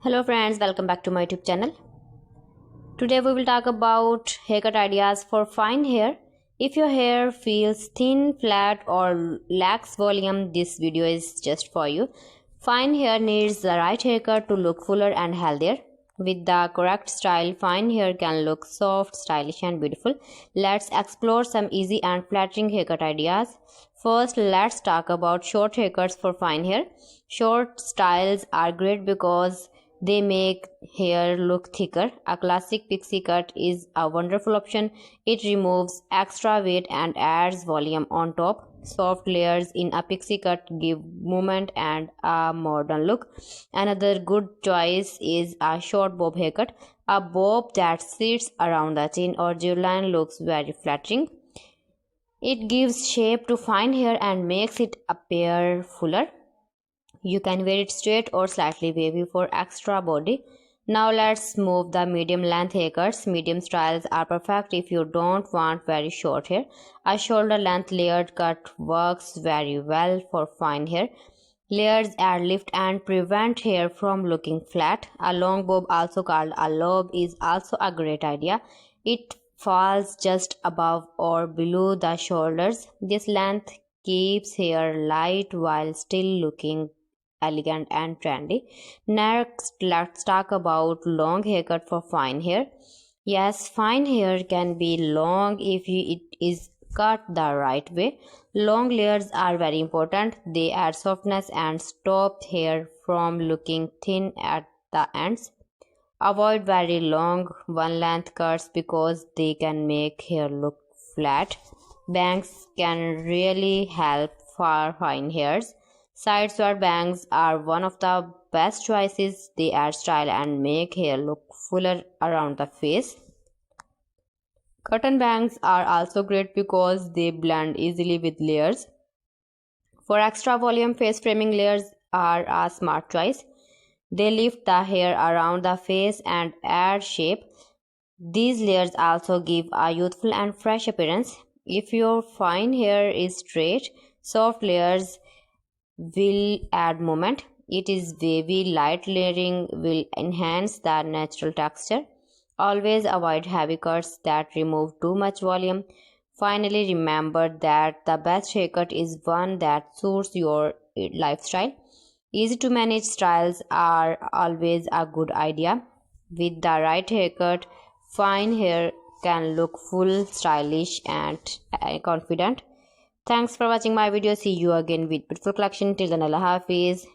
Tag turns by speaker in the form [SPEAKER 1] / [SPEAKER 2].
[SPEAKER 1] Hello friends, welcome back to my YouTube channel. Today we will talk about haircut ideas for fine hair. If your hair feels thin, flat or lacks volume, this video is just for you. Fine hair needs the right haircut to look fuller and healthier. With the correct style, fine hair can look soft, stylish and beautiful. Let's explore some easy and flattering haircut ideas. First, let's talk about short haircuts for fine hair. Short styles are great because they make hair look thicker. A classic pixie cut is a wonderful option. It removes extra weight and adds volume on top. Soft layers in a pixie cut give movement and a modern look. Another good choice is a short bob haircut. A bob that sits around the chin or jawline looks very flattering. It gives shape to fine hair and makes it appear fuller. You can wear it straight or slightly wavy for extra body. Now let's move the medium length haircuts. Medium styles are perfect if you don't want very short hair. A shoulder length layered cut works very well for fine hair. Layers add lift and prevent hair from looking flat. A long bob, also called a lob, is also a great idea. It falls just above or below the shoulders. This length keeps hair light while still looking elegant and trendy. Next, let's talk about long haircut for fine hair. Yes, fine hair can be long if it is cut the right way. Long layers are very important. They add softness and stop hair from looking thin at the ends. Avoid very long one length cuts because they can make hair look flat. Bangs can really help for fine hairs. Side sword bangs are one of the best choices. They add style and make hair look fuller around the face. Curtain bangs are also great because they blend easily with layers. For extra volume, face framing layers are a smart choice. They lift the hair around the face and add shape. These layers also give a youthful and fresh appearance. If your fine hair is straight, soft layers will add movement. It is wavy, light layering will enhance the natural texture. Always avoid heavy cuts that remove too much volume. Finally, remember that the best haircut is one that suits your lifestyle. Easy to manage styles are always a good idea. With the right haircut, fine hair can look full, stylish and confident. Thanks for watching my video. See you again with beautiful collection. Till then, Allah Hafiz.